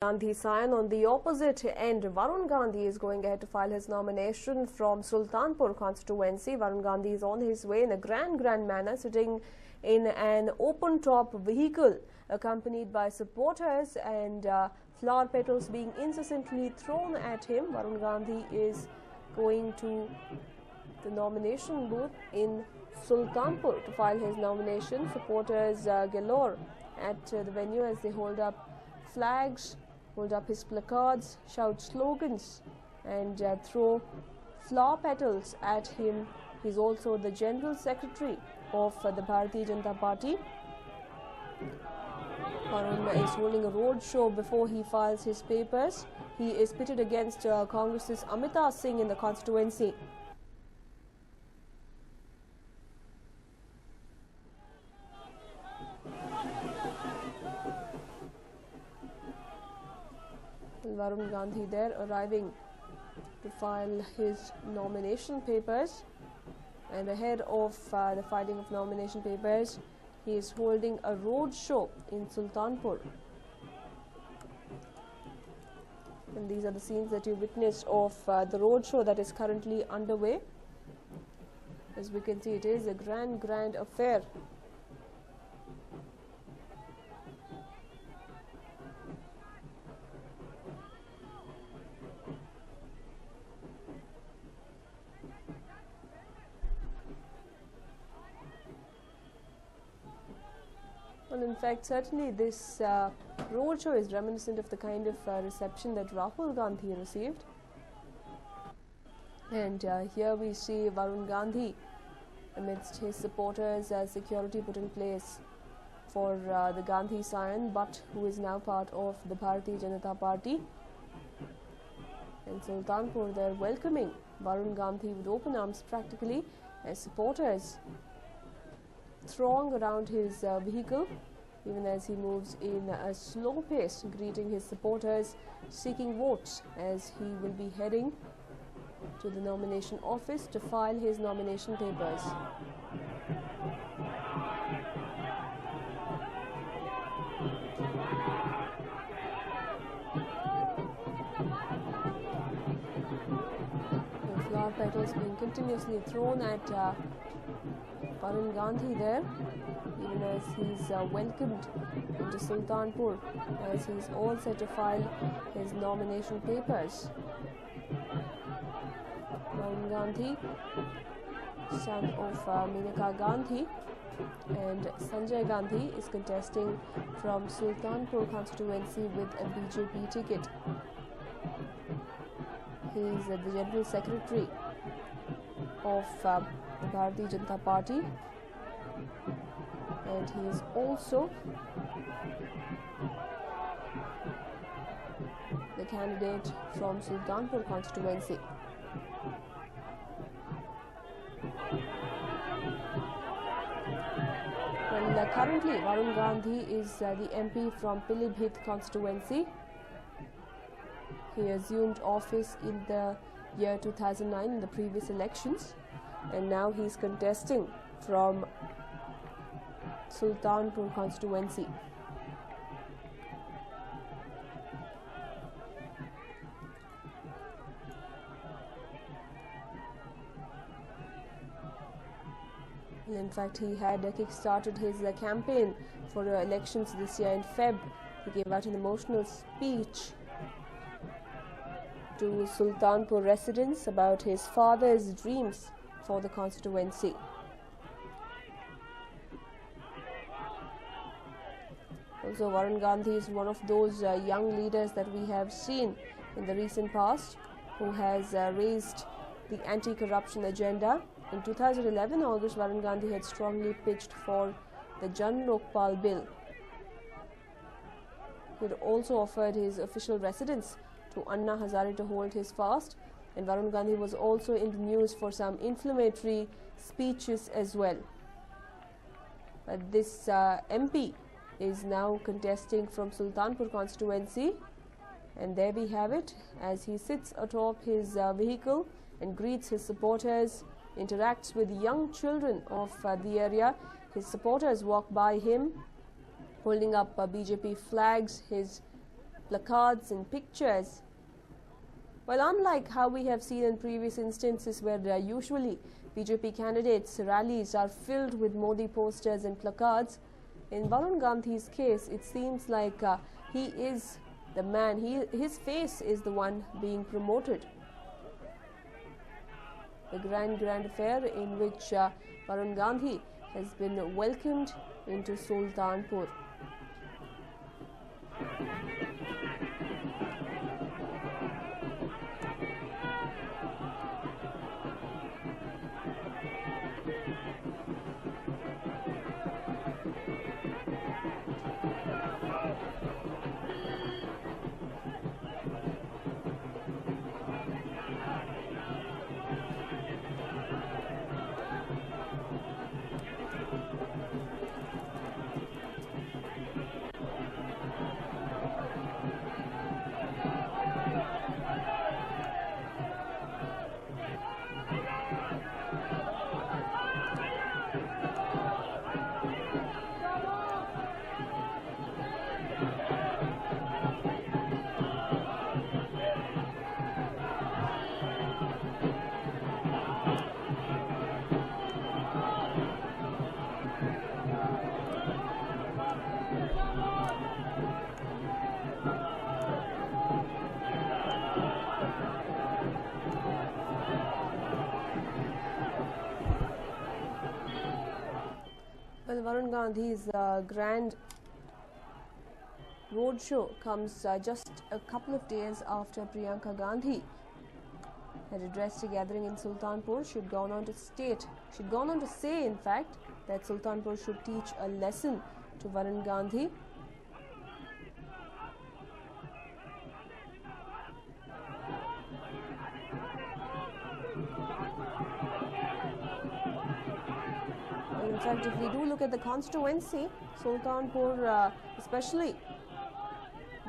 Gandhi sign. On the opposite end, Varun Gandhi is going ahead to file his nomination from Sultanpur constituency. Varun Gandhi is on his way in a grand manner, sitting in an open-top vehicle accompanied by supporters and flower petals being incessantly thrown at him. Varun Gandhi is going to the nomination booth in Sultanpur to file his nomination. Supporters galore at the venue as they hold up flags, hold up his placards, shout slogans and throw flower petals at him. He's also the General Secretary of the Bharatiya Janata Party. Varun is holding a road show before he files his papers. He is pitted against Congress's Amita Singh in the constituency. Varun Gandhi there arriving to file his nomination papers, and ahead of the filing of nomination papers, he is holding a road show in Sultanpur. And these are the scenes that you witnessed of the road show that is currently underway. As we can see, it is a grand affair. Well, in fact, certainly this roadshow is reminiscent of the kind of reception that Rahul Gandhi received. And here we see Varun Gandhi amidst his supporters, security put in place for the Gandhi scion, but who is now part of the Bharatiya Janata Party. And Sultanpur, they're welcoming Varun Gandhi with open arms practically, as supporters throng around his vehicle, even as he moves in a slow pace, greeting his supporters, seeking votes as he will be heading to the nomination office to file his nomination papers. The flower petals being continuously thrown at Varun Gandhi there, even as he's welcomed into Sultanpur, as he's all set to file his nomination papers. Varun Gandhi, son of Menaka Gandhi, and Sanjay Gandhi is contesting from Sultanpur constituency with a BJP ticket. He is the General Secretary of the Bharatiya Janata Party, and he is also the candidate from Sultanpur constituency. Well, currently Varun Gandhi is the MP from Pilibhit constituency. He assumed office in the year 2009 in the previous elections, and now he is contesting from Sultanpur constituency. In fact, he had kick-started his campaign for elections this year in Feb. He gave out an emotional speech to Sultanpur residents about his father's dreams for the constituency. Also, Varun Gandhi is one of those young leaders that we have seen in the recent past who has raised the anti-corruption agenda. In 2011 August, Varun Gandhi had strongly pitched for the Jan Lokpal bill. He had also offered his official residence to Anna Hazare to hold his fast, and Varun Gandhi was also in the news for some inflammatory speeches as well. But this MP is now contesting from Sultanpur constituency, and there we have it as he sits atop his vehicle and greets his supporters, interacts with young children of the area. His supporters walk by him holding up BJP flags. His placards and pictures. Well, unlike how we have seen in previous instances where usually BJP candidates' rallies are filled with Modi posters and placards, in Varun Gandhi's case, it seems like he is the man, his face is the one being promoted. The grand affair in which Varun Gandhi has been welcomed into Sultanpur. Well, Varun Gandhi's grand roadshow comes just a couple of days after Priyanka Gandhi had addressed a gathering in Sultanpur. She'd gone on to say, in fact, that Sultanpur should teach a lesson to Varun Gandhi. In fact, if we do look at the constituency, Sultanpur, especially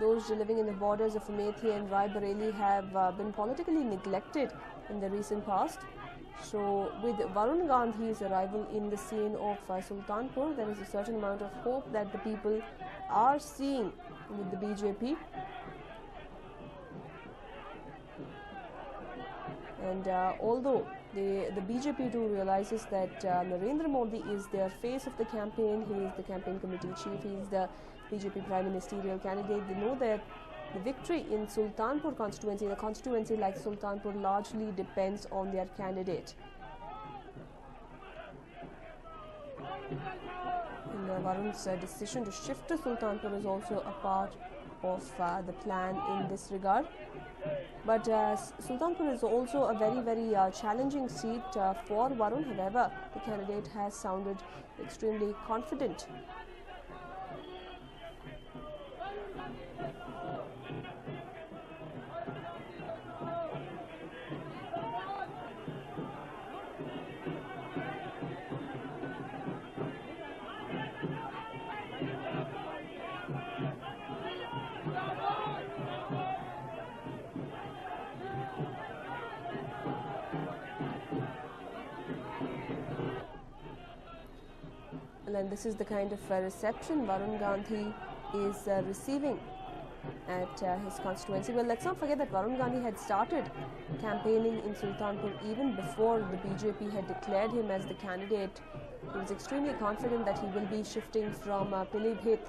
those living in the borders of Amethi and Rai Bareilly, have been politically neglected in the recent past. So, with Varun Gandhi's arrival in the scene of Sultanpur, there is a certain amount of hope that the people are seeing with the BJP. And although the BJP too realizes that Narendra Modi is their face of the campaign, he is the campaign committee chief, he is the BJP prime ministerial candidate, they know that the victory in Sultanpur constituency, the constituency like Sultanpur, largely depends on their candidate. And Varun's decision to shift to Sultanpur is also a part of the plan in this regard. But Sultanpur is also a very challenging seat for Varun. However, the candidate has sounded extremely confident. And this is the kind of reception Varun Gandhi is receiving at his constituency. Well, let's not forget that Varun Gandhi had started campaigning in Sultanpur even before the BJP had declared him as the candidate. He was extremely confident that he will be shifting from Pilibhit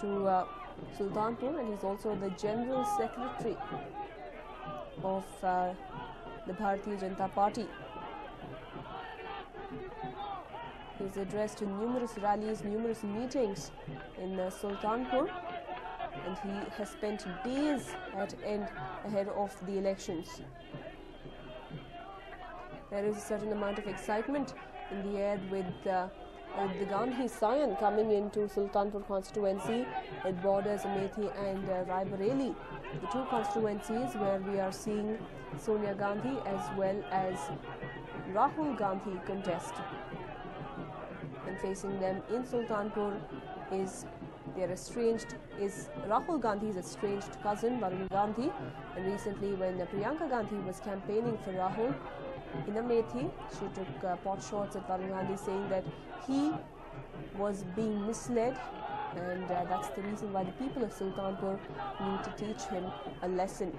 to Sultanpur, and he's also the General Secretary of the Bharatiya Janata Party. He's addressed numerous rallies, numerous meetings in Sultanpur, and he has spent days at end ahead of the elections. There is a certain amount of excitement in the air with the Gandhi scion coming into Sultanpur constituency. It borders Amethi and Rai Bareilly, the two constituencies where we are seeing Sonia Gandhi as well as Rahul Gandhi contest. And facing them in Sultanpur is Rahul Gandhi's estranged cousin Varun Gandhi. And recently, when Priyanka Gandhi was campaigning for Rahul in Amethi, she took pot shots at Varun Gandhi, saying that he was being misled and that's the reason why the people of Sultanpur need to teach him a lesson.